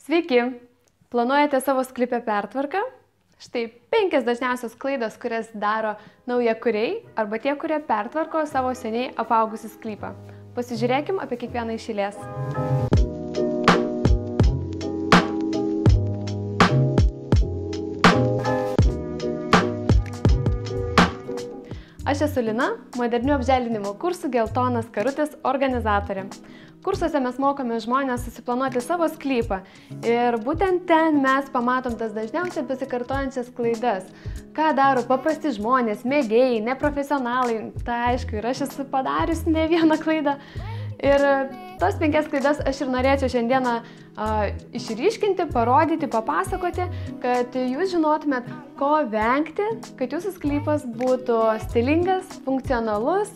Sveiki! Planuojate savo sklype pertvarką? Štai 5 dažniausios klaidos, kurias daro naujakuriai arba tie, kurie pertvarko savo seniai apaugusį sklypą. Pasižiūrėkim apie kiekvieną iš eilės. Aš esu Lina, modernių apželdinimo kursų Geltonas karutis organizatorė. Kursuose mes mokome žmonės susiplanuoti savo sklypą ir būtent ten mes pamatom tas dažniausiai besikartojančias klaidas. Ką daro paprasti žmonės, mėgėjai, neprofesionalai, tai aišku, ir aš esu padarius ne vieną klaidą. Ir tos 5 klaidas aš ir norėčiau šiandieną išryškinti, parodyti, papasakoti, kad jūs žinotumėt, ko vengti, kad jūsų sklypas būtų stilingas, funkcionalus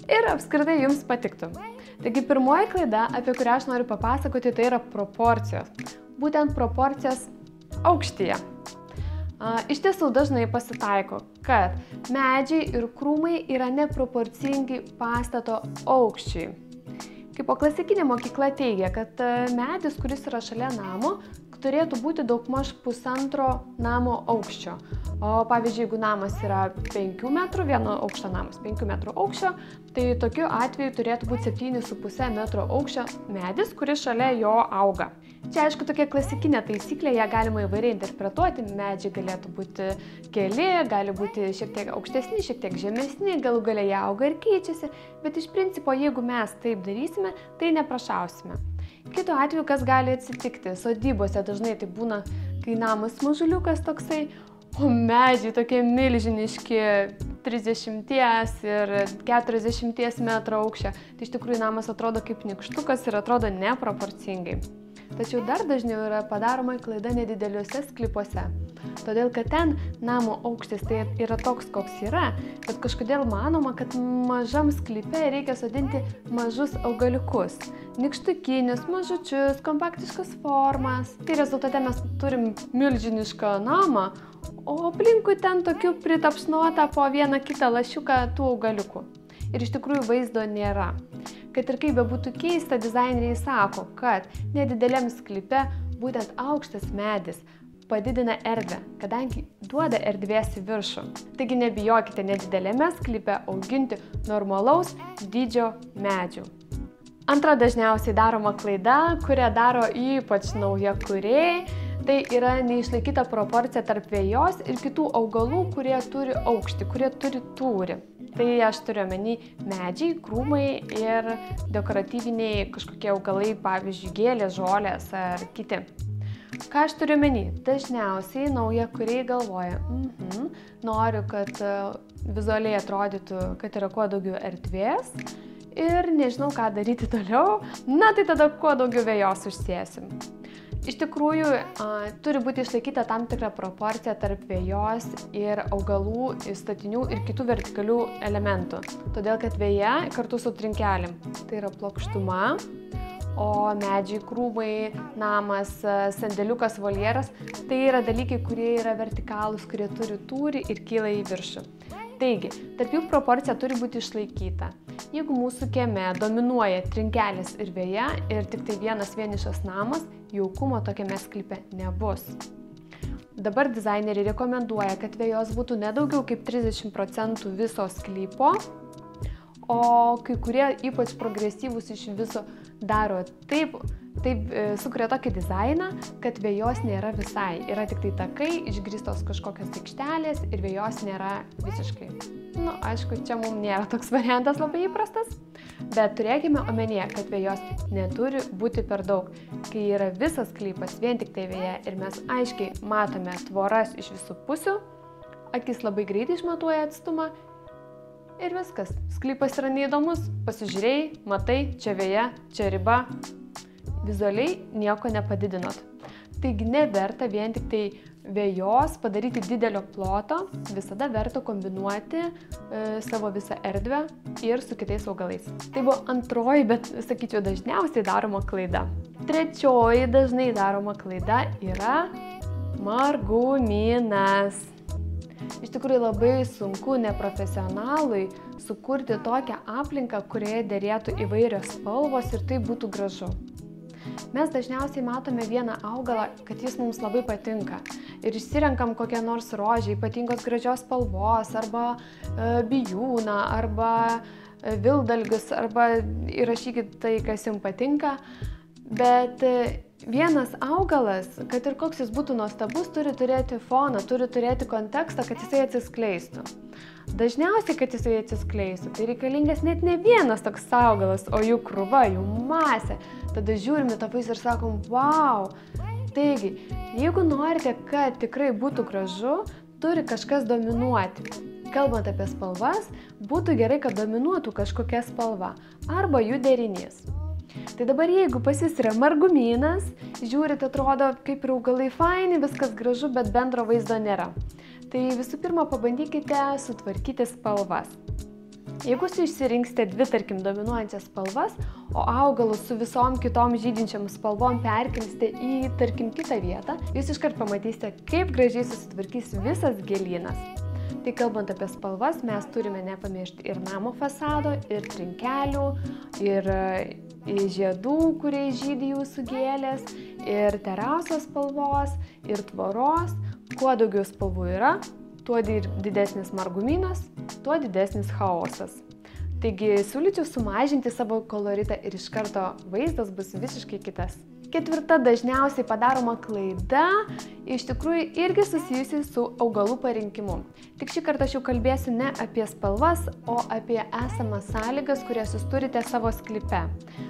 ir apskritai jums patiktų. Taigi pirmoji klaida, apie kurią aš noriu papasakoti, tai yra proporcijos. Būtent proporcijos aukštyje. Iš tiesų dažnai pasitaiko, kad medžiai ir krūmai yra neproporcingi pastato aukščiui. Kaip klasikinė mokykla teigia, kad medis, kuris yra šalia namo, turėtų būti daugmaž 1,5 namo aukščio. O pavyzdžiui, jeigu namas yra 5 metrų, vieno aukšto namas 5 metrų aukščio, tai tokiu atveju turėtų būti 7,5 metro aukščio medis, kuris šalia jo auga. Čia aišku tokia klasikinė taisyklė, ją galima įvairiai interpretuoti, medžiai galėtų būti keli, gali būti šiek tiek aukštesni, šiek tiek žemesni, galų gale jie auga ir keičiasi, bet iš principo, jeigu mes taip darysime, tai neprašausime. Kitu atveju, kas gali atsitikti, sodybose dažnai tai būna, kai namas mažuliukas toksai, o medžiai tokie milžiniški 30 ir 40 metrų aukščio, tai iš tikrųjų namas atrodo kaip nykštukas ir atrodo neproporcingai. Tačiau dar dažniau yra padaroma klaida nedideliuose sklypuose. Todėl, kad ten namo aukštis tai yra toks, koks yra, bet kažkodėl manoma, kad mažam sklype reikia sodinti mažus augaliukus. Nykštukinius, mažučius, kompaktiškas formas. Tai rezultate mes turim milžinišką namą, o aplinkui ten tokių pritapšnota po vieną kitą lašiuką tų augaliukų. Ir iš tikrųjų vaizdo nėra. Kad ir kaip bebūtų keista, dizaineriai sako, kad nedideliam sklype būtent aukštas medis padidina erdvę, kadangi duoda erdvės į viršų. Taigi nebijokite nedideliame sklype auginti normalaus dydžio medžių. Antra dažniausiai daroma klaida, kurią daro ypač naujakuriai, tai yra neišlaikyta proporcija tarp vejos ir kitų augalų, kurie turi aukštį, kurie turi tūrį. Tai aš turiu omeny medžiai, krūmai ir dekoratyviniai kažkokie augalai, pavyzdžiui, gėlės, žolės ar kiti. Ką aš turiu omeny? Dažniausiai naujakuriai galvoja, noriu, kad vizualiai atrodytų, kad yra kuo daugiau erdvės ir nežinau, ką daryti toliau, na tai tada kuo daugiau vejos užsėsim. Iš tikrųjų, turi būti išlaikyta tam tikra proporcija tarp vejos ir augalų, statinių ir kitų vertikalių elementų. Todėl, kad veja kartu su trinkelėm. Tai yra plokštuma, o medžiai, krūmai, namas, sandėliukas, voljeras, tai yra dalykai, kurie yra vertikalūs, kurie turi tūrį ir kyla į viršų. Taigi, tarp jų proporcija turi būti išlaikyta. Jeigu mūsų kieme dominuoja trinkelės ir veja ir tik tai vienas vienišas namas, jaukumo tokiame sklype nebus. Dabar dizaineriai rekomenduoja, kad vejos būtų nedaugiau kaip 30% viso sklypo, o kai kurie ypač progresyvūs iš viso daro taip sukuria tokį dizainą, kad vejos nėra visai. Yra tik tai takai, išgrįstos kažkokios aikštelės ir vejos nėra visiškai. Aišku, čia mums nėra toks variantas labai įprastas, bet turėkime omenyje, kad vejos neturi būti per daug. Kai yra visas sklypas vien tik tai veja ir mes aiškiai matome tvoras iš visų pusių, akis labai greitai išmatuoja atstumą ir viskas. Sklypas yra neįdomus, pasižiūrėjai, matai, čia veja, čia riba. Vizualiai nieko nepadidinot. Taigi neverta vien tik tai vejos padaryti didelio ploto, visada verta kombinuoti savo visą erdvę ir su kitais augalais. Tai buvo antroji, bet sakyčiau dažniausiai daroma klaida. Trečioji dažnai daroma klaida yra margumynas. Iš tikrųjų labai sunku neprofesionalui sukurti tokią aplinką, kurioje derėtų įvairios spalvos ir tai būtų gražu. Mes dažniausiai matome vieną augalą, kad jis mums labai patinka. Ir išsirenkam kokią nors rožę, ypatingos gražios spalvos, arba bijūną, arba vildalgius, arba įrašykit tai, kas jums patinka. Bet vienas augalas, kad ir koks jis būtų nuostabus, turi turėti foną, turi turėti kontekstą, kad jisai atsiskleistų. Dažniausiai, kad jisai atsiskleistų, tai reikalingas net ne vienas toks augalas, o jų krūva, jų masė. Tada žiūrime tą vaizdą ir sakom, wow! Taigi, jeigu norite, kad tikrai būtų gražu, turi kažkas dominuoti. Kalbant apie spalvas, būtų gerai, kad dominuotų kažkokia spalva arba jų derinys. Tai dabar jeigu pas jis yra margumynas, žiūrit, atrodo kaip ir augalai faini, viskas gražu, bet bendro vaizdo nėra. Tai visų pirma pabandykite sutvarkyti spalvas. Jeigu jūs išsirinksite dvi, tarkim, dominuojančias spalvas, o augalus su visom kitom žydinčiam spalvom perkelsite į, tarkim, kitą vietą, jūs iškart pamatysite, kaip gražiai susitvarkys visas gėlynas. Tai kalbant apie spalvas, mes turime nepamiršti ir namo fasado, ir trinkelių, ir žiedų, kuriais žydi jūsų gėlės, ir terasos spalvos, ir tvoros. Kuo daugiau spalvų yra, tuo didesnis margumynas, tuo didesnis chaosas. Taigi siūlyčiau sumažinti savo koloritą ir iš karto vaizdas bus visiškai kitas. Ketvirta dažniausiai padaroma klaida iš tikrųjų irgi susijusi su augalų parinkimu. Tik šį kartą aš jau kalbėsiu ne apie spalvas, o apie esamas sąlygas, kurias jūs turite savo sklype.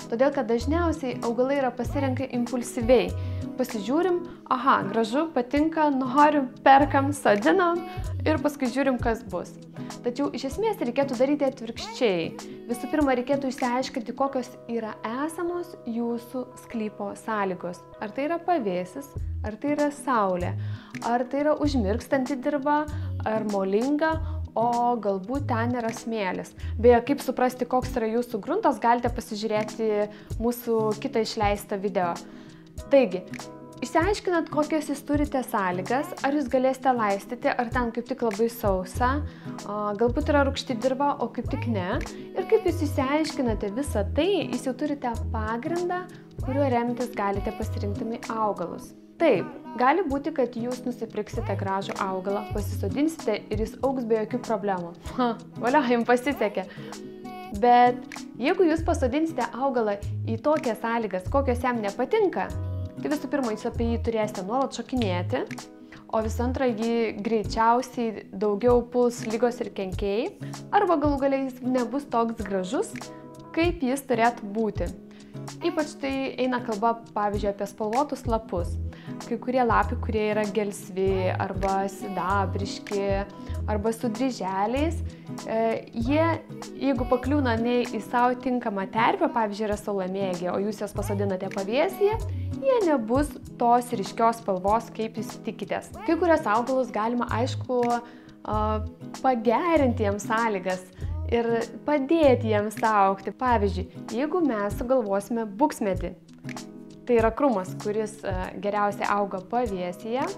Todėl, kad dažniausiai augalai yra pasirenka impulsyviai. Pasižiūrim, aha, gražu, patinka, noriu, perkam, sodinam ir paskui žiūrim, kas bus. Tačiau iš esmės reikėtų daryti atvirkščiai. Visų pirma, reikėtų išsiaiškinti, kokios yra esamos jūsų sklypo sąlygos. Ar tai yra pavėsis, ar tai yra saulė, ar tai yra užmirkstanti dirva, ar molinga, o galbūt ten yra smėlis. Beje, kaip suprasti, koks yra jūsų gruntas, galite pasižiūrėti mūsų kitą išleistą video. Taigi, išsiaiškinat, kokias jūs turite sąlygas, ar jūs galėsite laistyti, ar ten kaip tik labai sausa, galbūt yra rūgšti dirva, o kaip tik ne. Ir kaip jūs išsiaiškinate visą tai, jūs jau turite pagrindą, kuriuo remtis galite pasirinkdami augalus. Taip, gali būti, kad jūs nusipirksite gražų augalą, pasisodinsite ir jis augs be jokių problemų. Valia, jums pasisekė. Bet jeigu jūs pasodinsite augalą į tokias sąlygas, kokios jam nepatinka, tai visų pirma, jūs apie jį turėsite nuolat šokinėti, o visų antra, jį greičiausiai daugiau puls lygos ir kenkėjai, arba galų galiai jis nebus toks gražus, kaip jis turėtų būti. Ypač tai eina kalba, pavyzdžiui, apie spalvotus lapus. Kai kurie lapai, kurie yra gelsvi, arba sidabriški, arba su dryželiais, jie, jeigu pakliūna ne į savo tinkamą terpę, pavyzdžiui, yra saulamėgė, o jūs jas pasodinate pavėsyje, jie nebus tos ryškios spalvos, kaip jūs tikitės. Kai kurias augalus galima, aišku, pagerinti jiems sąlygas ir padėti jiems augti. Pavyzdžiui, jeigu mes sugalvosime buksmedį, tai yra krūmas, kuris geriausiai auga pavėsyje.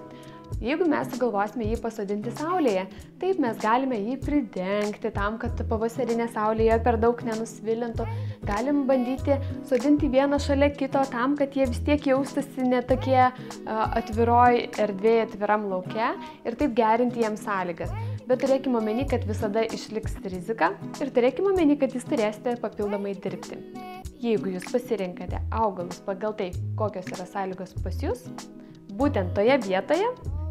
Jeigu mes sugalvosime jį pasodinti saulėje, taip mes galime jį pridengti tam, kad pavasarinė saulėje per daug nenusvilintų. Galim bandyti sodinti vieną šalia kito tam, kad jie vis tiek jaustųsi netokie atviroj erdvėje, atviram lauke ir taip gerinti jiems sąlygas. Bet turėkime omeny, kad visada išliks rizika ir turėkime omeny, kad jūs turėsite papildomai dirbti. Jeigu jūs pasirinkate augalus pagal tai, kokios yra sąlygos pas jūs, būtent toje vietoje,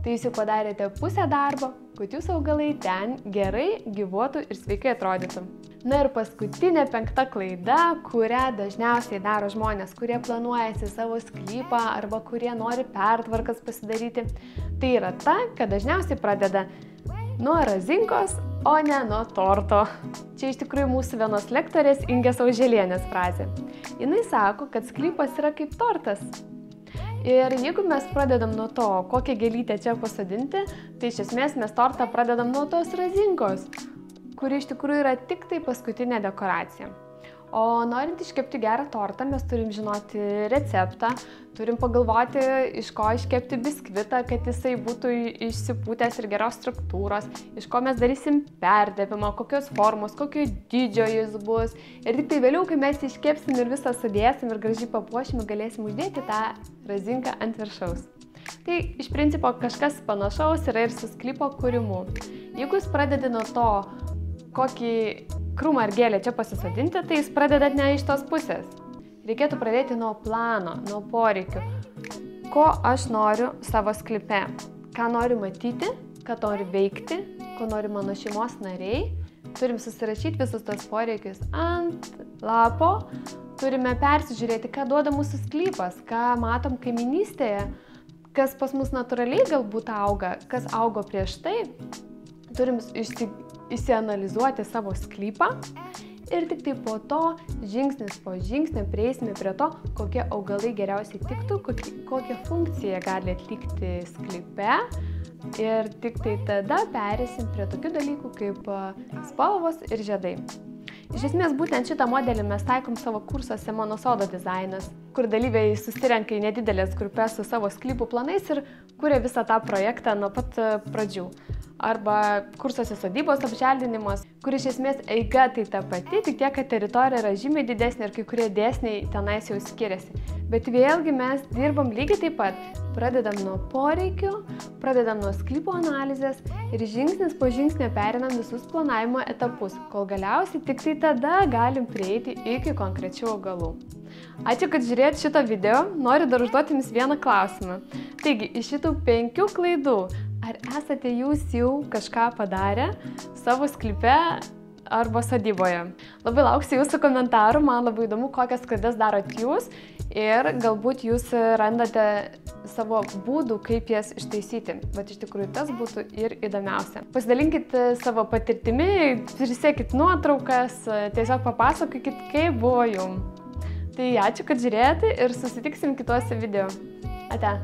tai jūs jau padarėte pusę darbo, kad jūsų augalai ten gerai gyvuotų ir sveikai atrodytų. Na ir paskutinė 5. klaida, kurią dažniausiai daro žmonės, kurie planuojasi savo sklypą arba kurie nori pertvarkas pasidaryti, tai yra ta, kad dažniausiai pradeda nuo razinkos, o ne nuo torto. Čia iš tikrųjų mūsų vienos lektorės Ingės Auželienės frazė. Jinai sako, kad sklypas yra kaip tortas. Ir jeigu mes pradedam nuo to, kokią gėlytę čia pasodinti, tai iš esmės mes tortą pradedam nuo tos razinkos, kuri iš tikrųjų yra tik tai paskutinė dekoracija. O norint iškepti gerą tortą, mes turim žinoti receptą, turim pagalvoti, iš ko iškepti biskvitą, kad jisai būtų išsipūtęs ir geros struktūros, iš ko mes darysim perdavimą, kokios formos, kokio dydžio jis bus. Ir tik tai vėliau, kai mes iškepsim ir visą sudėsim ir gražiai papuošim, galėsim uždėti tą razinką ant viršaus. Tai iš principo kažkas panašaus yra ir su sklypo kūrimu. Jeigu jūs pradedi nuo to, kokį krūmą ar gėlę čia pasisodinti, tai jūs pradedat ne iš tos pusės. Reikėtų pradėti nuo plano, nuo poreikių. Ko aš noriu savo sklype? Ką noriu matyti, ką noriu veikti, ko nori mano šeimos nariai. Turim susirašyti visus tos poreikius ant lapo. Turime persižiūrėti, ką duoda mūsų sklypas, ką matom kaiminystėje, kas pas mus natūraliai galbūt auga, kas augo prieš tai. Turim išsianalizuoti savo sklypą ir tik tai po to, žingsnis po žingsnio, prieisime prie to, kokie augalai geriausiai tiktų, kokią funkciją gali atlikti sklype ir tik tai tada pereisim prie tokių dalykų kaip spalvos ir žiedai. Iš esmės, būtent šitą modelį mes taikom savo kursuose Mano sodo dizainas, kur dalyviai susirenka į nedidelės grupės su savo sklypų planais ir kuria visą tą projektą nuo pat pradžių. Arba kursuose sodybos apželdinimas, kur iš esmės eiga tai ta pati, tik tiek, kad teritorija yra žymiai didesnė ir kai kurie dėsniai tenais jau skiriasi. Bet vėlgi mes dirbam lygiai taip pat. Pradedam nuo poreikių, pradedam nuo sklypo analizės ir žingsnis po žingsnio perinam visus planavimo etapus, kol galiausiai tik tai tada galim prieiti iki konkrečių augalų. Ačiū, kad žiūrėjot šitą video. Noriu dar užduoti jums vieną klausimą. Taigi, iš šitų 5 klaidų, ar esate jūs jau kažką padarę savo sklype arba sodyboje? Labai lauksiu jūsų komentarų, man labai įdomu, kokias klaidas darot jūs ir galbūt jūs randate savo būdų, kaip jas ištaisyti. Bet iš tikrųjų tas būtų ir įdomiausia. Pasidalinkit savo patirtimi, prisėkit nuotraukas, tiesiog papasakokit, kaip buvo jums. Tai ačiū, kad žiūrėjote ir susitiksim kituose video. Ate.